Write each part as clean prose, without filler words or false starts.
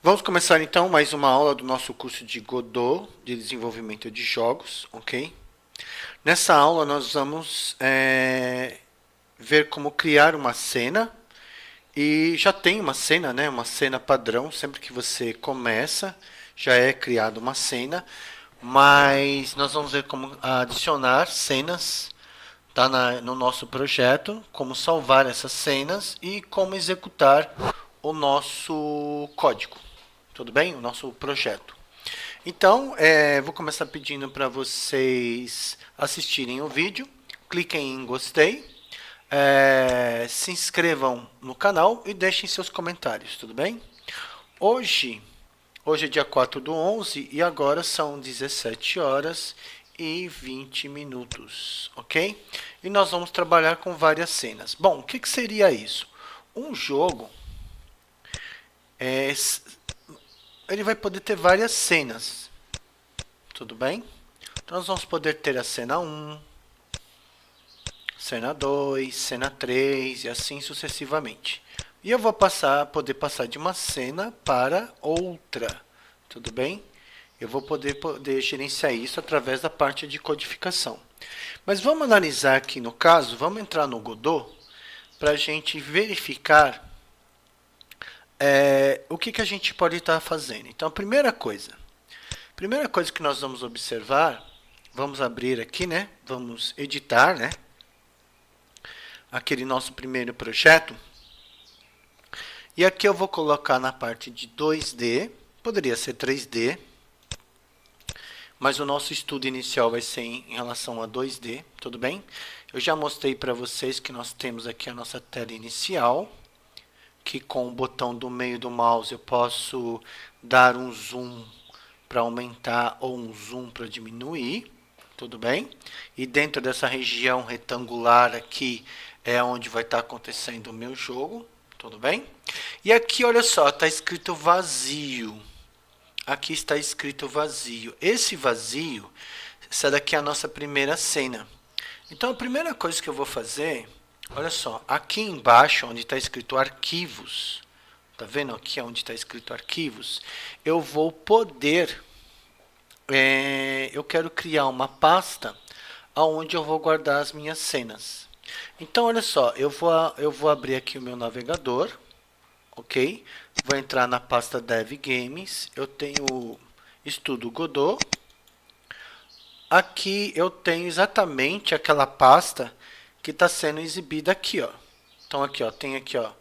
Vamos começar então mais uma aula do nosso curso de Godot, de desenvolvimento de jogos, ok? Nessa aula nós vamos ver como criar uma cena, e já tem uma cena, né? Uma cena padrão, sempre que você começa já é criada uma cena, mas nós vamos ver como adicionar cenas, tá, no nosso projeto, como salvar essas cenas e como executar o nosso código. Tudo bem? O nosso projeto. Então, vou começar pedindo para vocês assistirem o vídeo, cliquem em gostei, se inscrevam no canal e deixem seus comentários, tudo bem? Hoje, hoje é dia 4/11 e agora são 17 horas e 20 minutos, ok? E nós vamos trabalhar com várias cenas. Bom, o que seria isso? Um jogo ele vai poder ter várias cenas, tudo bem? Então nós vamos poder ter a cena 1, cena 2, cena 3 e assim sucessivamente. E eu vou poder passar de uma cena para outra, tudo bem? Eu vou poder gerenciar isso através da parte de codificação. Mas vamos analisar aqui no caso, vamos entrar no Godot para a gente verificar o que a gente pode estar fazendo. Então, a primeira coisa que nós vamos observar, vamos abrir aqui, né? Vamos editar, né? Aquele nosso primeiro projeto. E aqui eu vou colocar na parte de 2D, poderia ser 3D, mas o nosso estudo inicial vai ser em relação a 2D, tudo bem? Eu já mostrei para vocês que nós temos aqui a nossa tela inicial, que com o botão do meio do mouse eu posso dar um zoom para aumentar ou um zoom para diminuir, tudo bem? E dentro dessa região retangular aqui é onde vai estar acontecendo o meu jogo, tudo bem? E aqui, olha só, está escrito vazio. Aqui está escrito vazio. Esse vazio, essa daqui é a nossa primeira cena. Então, a primeira coisa que eu vou fazer, olha só, aqui embaixo, onde está escrito arquivos, tá vendo aqui onde está escrito arquivos? Eu vou poder, eu quero criar uma pasta onde eu vou guardar as minhas cenas. Então, olha só, eu vou abrir aqui o meu navegador, ok? Vou entrar na pasta Dev Games, eu tenho Estudo Godot. Aqui eu tenho exatamente aquela pasta que está sendo exibida aqui, ó. Então aqui, ó, tem aqui, ó.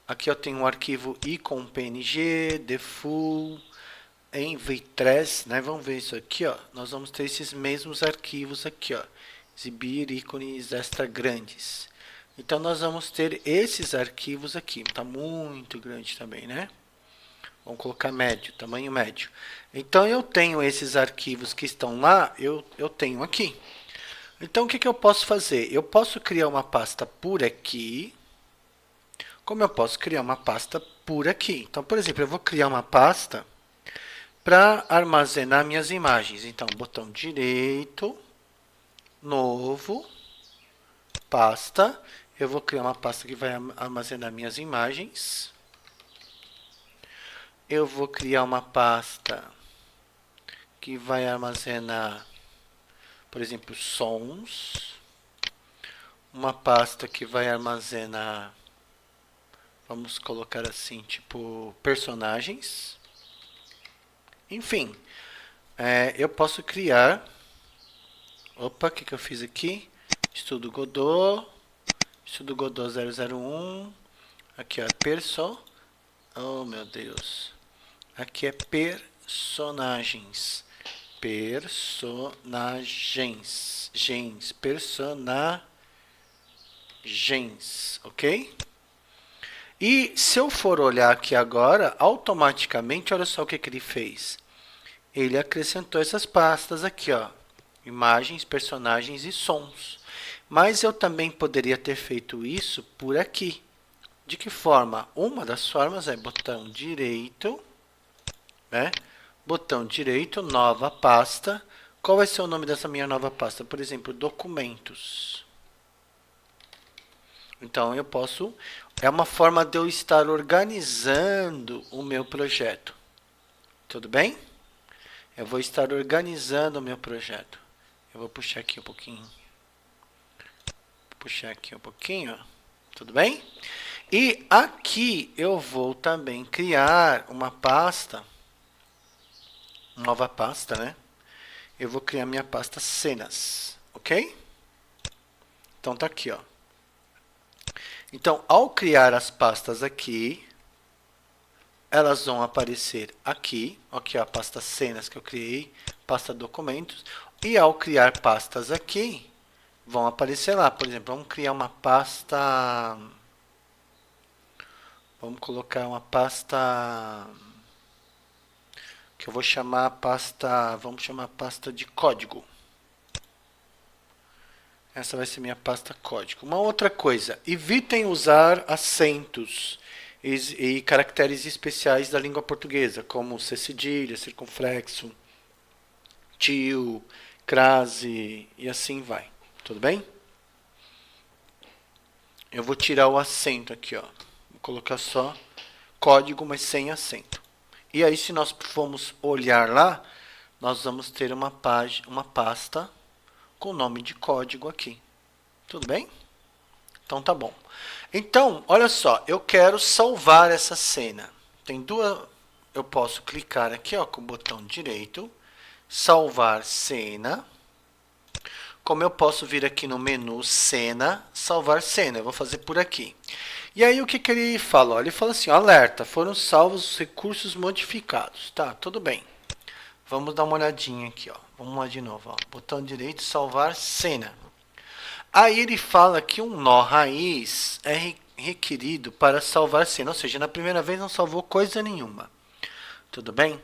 Aqui eu tenho um arquivo icon.png, default, env3, né? Vamos ver isso aqui, ó. Nós vamos ter esses mesmos arquivos aqui, ó. Exibir ícones extra grandes. Então nós vamos ter esses arquivos aqui. Está muito grande também, né? Vamos colocar médio, tamanho médio. Então eu tenho esses arquivos que estão lá, eu tenho aqui. Então o que eu posso fazer? Eu posso criar uma pasta por aqui, como eu posso criar uma pasta por aqui. Então, por exemplo, eu vou criar uma pasta para armazenar minhas imagens. Então, botão direito, novo, pasta. Eu vou criar uma pasta que vai armazenar minhas imagens. Eu vou criar uma pasta que vai armazenar, por exemplo, sons. Uma pasta que vai armazenar, vamos colocar assim, tipo, personagens. Enfim, eu posso criar... Opa, o que eu fiz aqui? Estudo Godot 001. Aqui, ó, oh, meu Deus. Aqui é personagens. Personagens, ok? E se eu for olhar aqui agora, automaticamente, olha só o que ele fez. Ele acrescentou essas pastas aqui, ó. Imagens, personagens e sons. Mas eu também poderia ter feito isso por aqui. De que forma? Uma das formas é botão direito, né? Botão direito, nova pasta. Qual vai ser o nome dessa minha nova pasta? Por exemplo, documentos. Então eu posso, é uma forma de eu estar organizando o meu projeto. Tudo bem? Eu vou estar organizando o meu projeto. Eu vou puxar aqui um pouquinho. Puxar aqui um pouquinho. Tudo bem? E aqui eu vou também criar uma pasta. Nova pasta, né? Eu vou criar minha pasta cenas. Ok? Então tá aqui, ó. Então, ao criar as pastas aqui, elas vão aparecer aqui. Aqui, ó, a pasta cenas que eu criei, pasta documentos. E ao criar pastas aqui, vão aparecer lá. Por exemplo, vamos criar uma pasta... Vamos colocar uma pasta... que eu vou chamar pasta... Vamos chamar pasta de código. Essa vai ser minha pasta código. Uma outra coisa, evitem usar acentos e caracteres especiais da língua portuguesa, como C cedilha, circunflexo, tio, crase e assim vai. Tudo bem? Eu vou tirar o acento aqui, ó. Vou colocar só código, mas sem acento. E aí, se nós formos olhar lá, nós vamos ter uma pasta com o nome de código aqui. Tudo bem? Então tá bom. Então, olha só, eu quero salvar essa cena. Tem duas, eu posso clicar aqui, ó, com o botão direito, salvar cena. Como eu posso vir aqui no menu cena, salvar cena, eu vou fazer por aqui. E aí o que ele fala? Ele fala assim, alerta, foram salvos os recursos modificados. Tá, tudo bem. Vamos dar uma olhadinha aqui, ó. Vamos lá de novo, ó. Botão direito, salvar cena. Aí ele fala que um nó raiz é requerido para salvar cena, ou seja, na primeira vez não salvou coisa nenhuma. Tudo bem?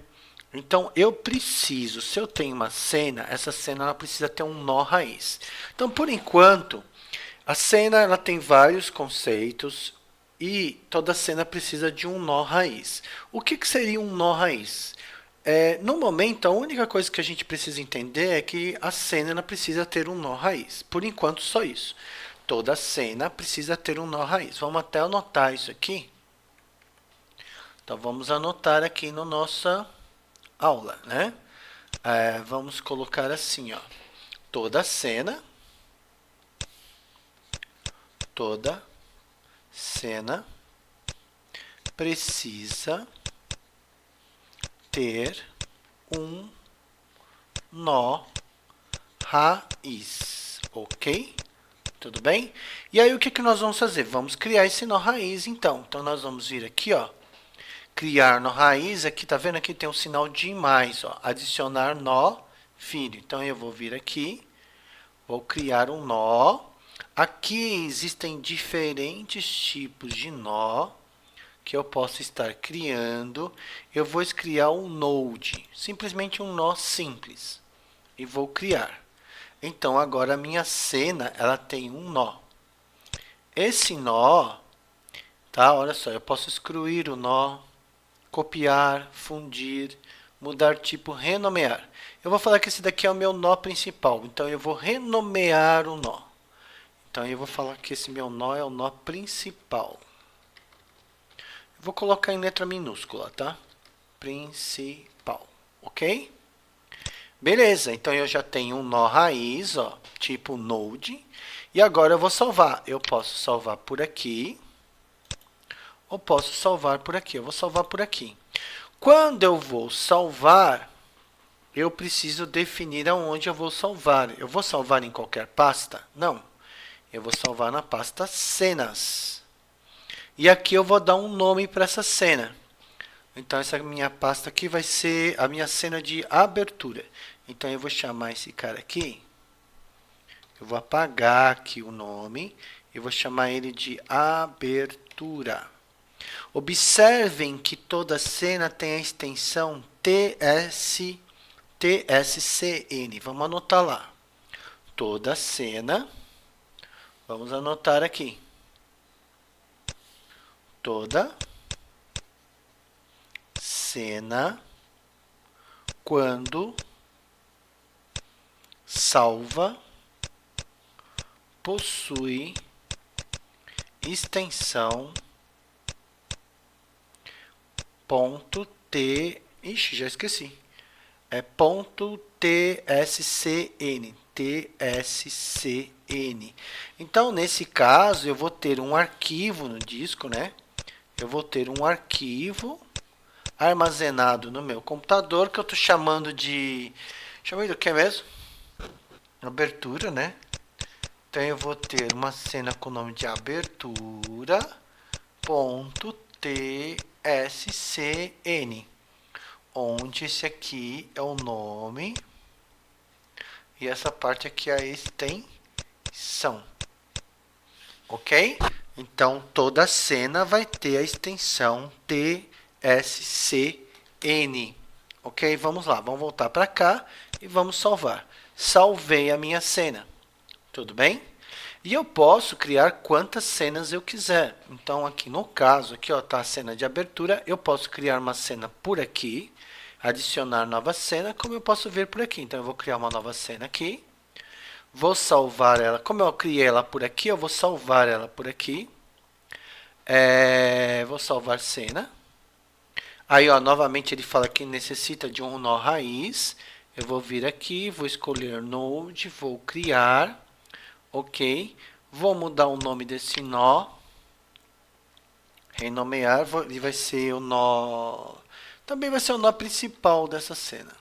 Então eu preciso, se eu tenho uma cena, essa cena ela precisa ter um nó raiz. Então, por enquanto, a cena ela tem vários conceitos e toda cena precisa de um nó raiz. O que seria um nó raiz? No momento, a única coisa que a gente precisa entender é que a cena ela precisa ter um nó raiz. Por enquanto, só isso. Toda cena precisa ter um nó raiz. Vamos até anotar isso aqui. Então, vamos anotar aqui na nossa aula, né? Vamos colocar assim, ó. Toda cena precisa ter um nó raiz, ok? Tudo bem? E aí o que nós vamos fazer? Vamos criar esse nó raiz, então. Então nós vamos vir aqui, ó, criar nó raiz. Aqui, tá vendo? Aqui tem um sinal de mais, ó, adicionar nó filho. Então eu vou vir aqui, vou criar um nó. Aqui existem diferentes tipos de nó que eu posso estar criando. Eu vou criar um node, simplesmente um nó simples, e vou criar. Então, agora a minha cena, ela tem um nó. Esse nó, tá? Olha só, eu posso excluir o nó, copiar, fundir, mudar tipo, renomear. Eu vou falar que esse daqui é o meu nó principal, então eu vou renomear o nó. Então, eu vou falar que esse meu nó é o nó principal. Vou colocar em letra minúscula, tá? Principal, ok? Beleza, então eu já tenho um nó raiz, ó, tipo node. E agora eu vou salvar. Eu posso salvar por aqui. Ou posso salvar por aqui. Eu vou salvar por aqui. Quando eu vou salvar, eu preciso definir aonde eu vou salvar. Eu vou salvar em qualquer pasta? Não. Eu vou salvar na pasta cenas. E aqui eu vou dar um nome para essa cena. Então, essa minha pasta aqui vai ser a minha cena de abertura. Então, eu vou chamar esse cara aqui. Eu vou apagar aqui o nome. E vou chamar ele de abertura. Observem que toda cena tem a extensão TSCN. Vamos anotar lá. Toda cena. Vamos anotar aqui. Toda cena, quando salva, possui extensão ponto T, ixi, já esqueci, é ponto TSCN, TSCN. Então, nesse caso, eu vou ter um arquivo no disco, né? Eu vou ter um arquivo armazenado no meu computador, que eu estou chamando de... Chamei do que mesmo? Abertura, né? Então, eu vou ter uma cena com o nome de abertura.tscn, onde esse aqui é o nome e essa parte aqui é a extensão. Ok? Então, toda cena vai ter a extensão TSCN. Ok? Vamos lá, vamos voltar para cá e vamos salvar. Salvei a minha cena. Tudo bem? E eu posso criar quantas cenas eu quiser. Então, aqui no caso, aqui está a cena de abertura. Eu posso criar uma cena por aqui, adicionar nova cena, como eu posso ver por aqui. Então, eu vou criar uma nova cena aqui. Vou salvar ela. Como eu criei ela por aqui, eu vou salvar ela por aqui. Vou salvar cena. Aí, ó, novamente ele fala que necessita de um nó raiz. Eu vou vir aqui, vou escolher Node, vou criar. Ok. Vou mudar o nome desse nó. Renomear. Ele vai ser o nó... Também vai ser o nó principal dessa cena.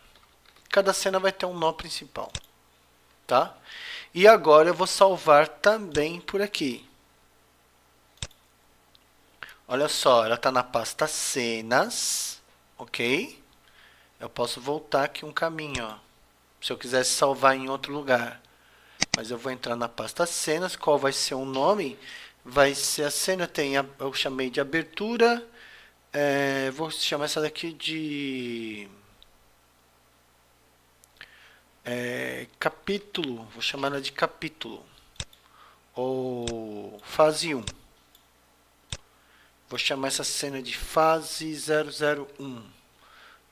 Cada cena vai ter um nó principal. Tá? E agora eu vou salvar também por aqui. Olha só, ela está na pasta cenas, ok? Eu posso voltar aqui um caminho, ó, se eu quisesse salvar em outro lugar. Mas eu vou entrar na pasta cenas, qual vai ser o nome? Vai ser a cena, eu chamei de abertura, vou chamar essa daqui de... capítulo, vou chamar ela de capítulo, ou fase 1. Vou chamar essa cena de fase 001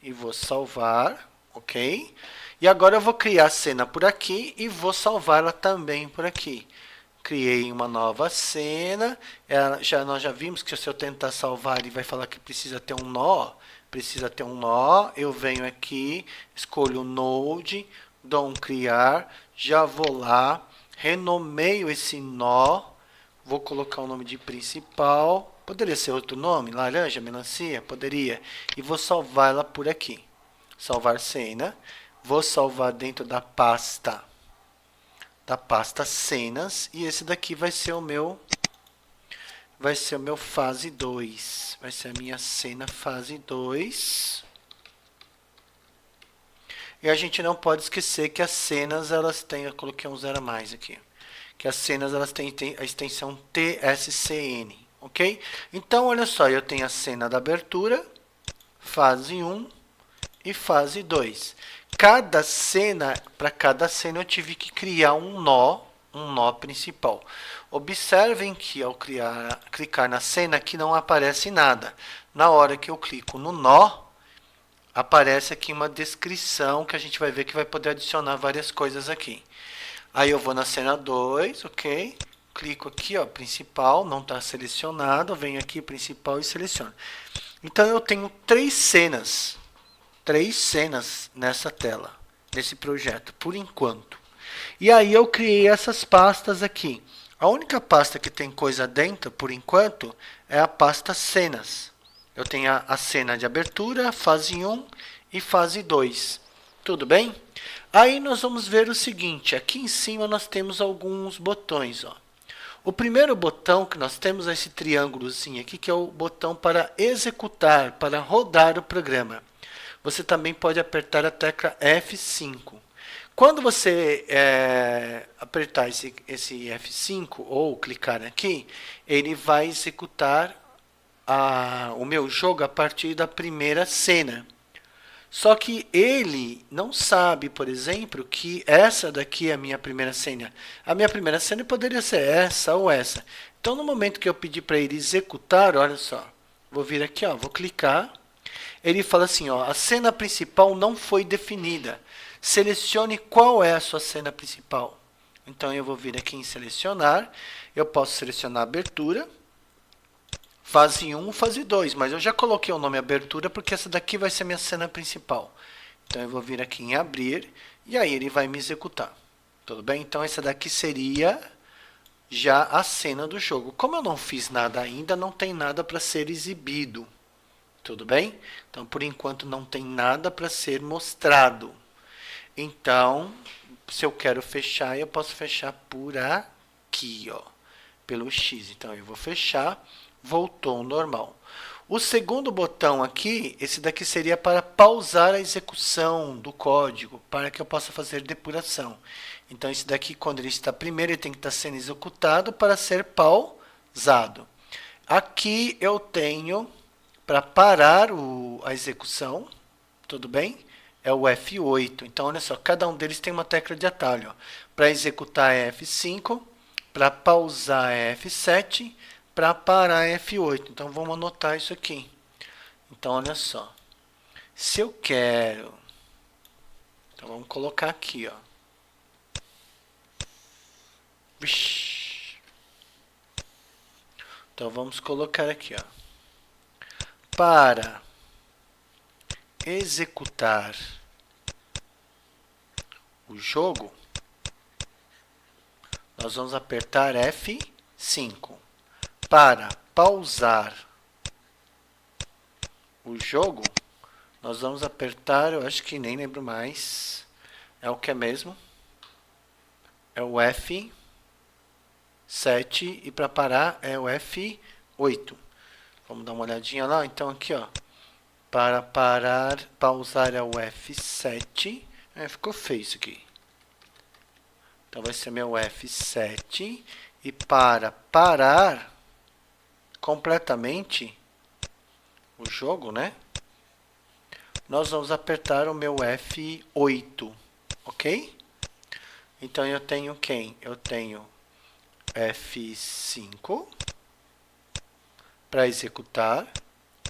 e vou salvar, ok? E agora eu vou criar a cena por aqui e vou salvá-la também por aqui. Criei uma nova cena, nós já vimos que se eu tentar salvar ele vai falar que precisa ter um nó, eu venho aqui, escolho o Node, dou um criar, já vou lá, renomeio esse nó, vou colocar o nome de principal. Poderia ser outro nome? Laranja, melancia? Poderia. E vou salvar ela por aqui. Salvar cena. Vou salvar dentro da pasta cenas. E esse daqui vai ser o meu fase 2. Vai ser a minha cena fase 2. E a gente não pode esquecer que as cenas, elas têm... Eu coloquei um zero a mais aqui. Que as cenas, elas têm a extensão TSCN. Ok? Então, olha só, eu tenho a cena da abertura, fase 1 e fase 2. Para cada cena eu tive que criar um nó principal. Observem que ao clicar na cena aqui não aparece nada. Na hora que eu clico no nó, aparece aqui uma descrição que a gente vai ver que vai poder adicionar várias coisas aqui. Aí eu vou na cena 2, ok? Clico aqui, ó, principal, não está selecionado, venho aqui, principal e seleciono. Então, eu tenho três cenas nessa tela, nesse projeto, por enquanto. E aí, eu criei essas pastas aqui. A única pasta que tem coisa dentro, por enquanto, é a pasta cenas. Eu tenho a cena de abertura, fase 1 e fase 2. Tudo bem? Aí, nós vamos ver o seguinte, aqui em cima nós temos alguns botões, ó. O primeiro botão que nós temos é esse triângulozinho aqui, que é o botão para executar, para rodar o programa. Você também pode apertar a tecla F5. Quando você apertar esse F5 ou clicar aqui, ele vai executar o meu jogo a partir da primeira cena. Só que ele não sabe, por exemplo, que essa daqui é a minha primeira cena. A minha primeira cena poderia ser essa ou essa. Então, no momento que eu pedir para ele executar, olha só, vou vir aqui, ó, vou clicar. Ele fala assim, ó, a cena principal não foi definida. Selecione qual é a sua cena principal. Então, eu vou vir aqui em selecionar. Eu posso selecionar a abertura. fase 1, fase 2, mas eu já coloquei o nome abertura porque essa daqui vai ser minha cena principal. Então eu vou vir aqui em abrir e aí ele vai me executar. Tudo bem? Então essa daqui seria já a cena do jogo. Como eu não fiz nada ainda, não tem nada para ser exibido. Tudo bem? Então por enquanto não tem nada para ser mostrado. Então, se eu quero fechar, eu posso fechar por aqui, ó, pelo X. Então eu vou fechar, voltou ao normal. O segundo botão aqui, esse daqui seria para pausar a execução do código, para que eu possa fazer depuração. Então, esse daqui, quando ele está primeiro, ele tem que estar sendo executado para ser pausado. Aqui eu tenho, para parar a execução, tudo bem? É o F8. Então, olha só, cada um deles tem uma tecla de atalho. Para executar é F5, para pausar é F7, para parar é F8. Então, vamos anotar isso aqui. Então, olha só. Se eu quero... Então, vamos colocar aqui, ó. Vixe. Então, vamos colocar aqui, ó. Para executar o jogo, nós vamos apertar F5. Para pausar o jogo, nós vamos apertar, eu acho que nem lembro mais, é o que é mesmo? É o F7 e para parar é o F8. Vamos dar uma olhadinha lá, então aqui, ó. Para parar, pausar é o F7. Ficou feio isso aqui. Então vai ser meu F7. E para parar completamente o jogo, né? Nós vamos apertar o meu F8. Ok? Então eu tenho quem? Eu tenho F5 para executar.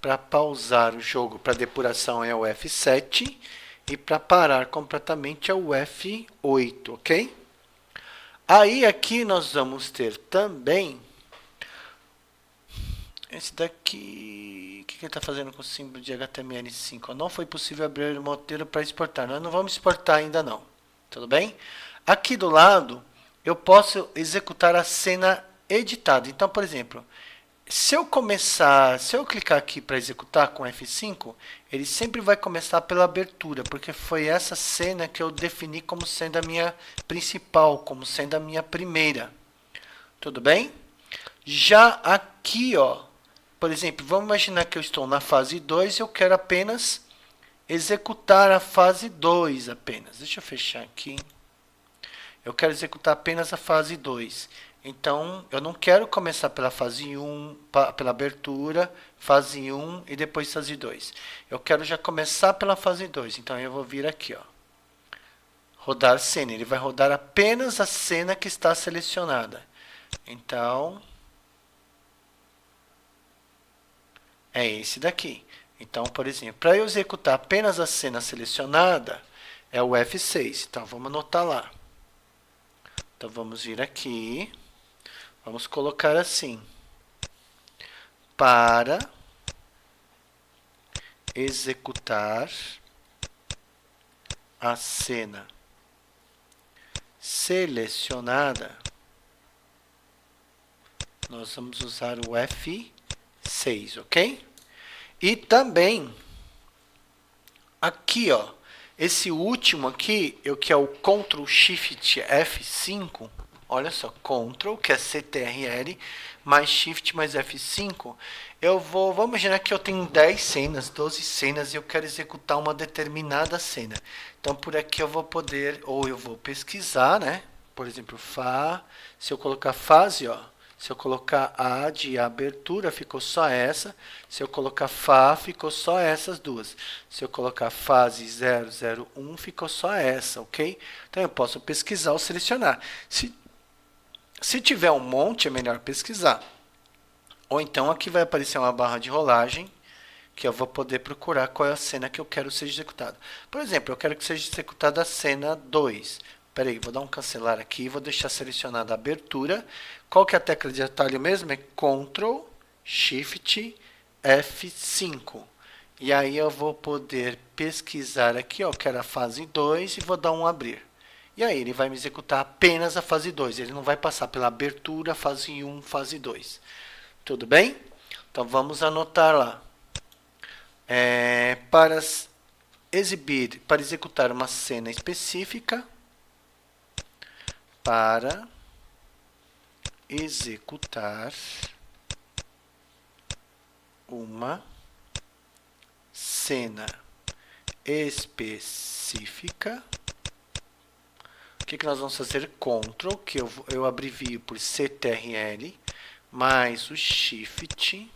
Para pausar o jogo, para depuração é o F7 e para parar completamente é o F8, ok? Aí aqui nós vamos ter também esse daqui, o que ele está fazendo com o símbolo de HTML5? Não foi possível abrir o modelo para exportar, nós não vamos exportar ainda não, tudo bem? Aqui do lado eu posso executar a cena editada, então por exemplo, se eu clicar aqui para executar com F5, ele sempre vai começar pela abertura, porque foi essa cena que eu defini como sendo a minha principal, como sendo a minha primeira. Tudo bem? Já aqui, ó, por exemplo, vamos imaginar que eu estou na fase 2 e eu quero apenas executar a fase 2 apenas. Deixa eu fechar aqui. Eu quero executar apenas a fase 2. Então, eu não quero começar pela fase 1, pela abertura, fase 1 e depois fase 2. Eu quero já começar pela fase 2. Então, eu vou vir aqui, ó. Rodar cena. Ele vai rodar apenas a cena que está selecionada. Então, é esse daqui. Então, por exemplo, para eu executar apenas a cena selecionada, é o F6. Então, vamos anotar lá. Então, vamos vir aqui. Vamos colocar assim. Para executar a cena selecionada, nós vamos usar o F6, ok? E também, aqui, ó, esse último aqui, que é o Ctrl Shift F5, olha só, Ctrl, que é CTRL, mais Shift, mais F5, vamos imaginar que eu tenho 10 cenas, 12 cenas, e eu quero executar uma determinada cena. Então, por aqui eu vou poder, ou eu vou pesquisar, né? Por exemplo, se eu colocar fase, ó, se eu colocar A de abertura, ficou só essa. Se eu colocar Fá, ficou só essas duas. Se eu colocar fase 001, ficou só essa, ok? Então, eu posso pesquisar ou selecionar. Se tiver um monte, é melhor pesquisar. Ou então, aqui vai aparecer uma barra de rolagem, que eu vou poder procurar qual é a cena que eu quero que seja executada. Por exemplo, eu quero que seja executada a cena 2. Espera aí, vou dar um cancelar aqui, vou deixar selecionada a abertura. Qual que é a tecla de atalho mesmo? É Ctrl Shift F5. E aí eu vou poder pesquisar aqui, ó, que era a fase 2 e vou dar um abrir. E aí ele vai me executar apenas a fase 2, ele não vai passar pela abertura, fase 1, fase 2. Tudo bem? Então vamos anotar lá. Para executar uma cena específica, para executar uma cena específica, o que nós vamos fazer? Ctrl, que eu abrevio por CTRL, mais o Shift,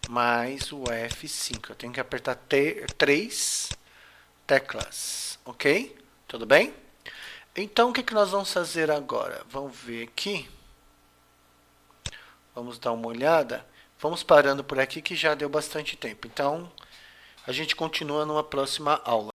mais o F5. Eu tenho que apertar 3 teclas, ok? Tudo bem? Então, o que nós vamos fazer agora? Vamos ver aqui. Vamos dar uma olhada. Vamos parando por aqui que já deu bastante tempo. Então, a gente continua numa próxima aula.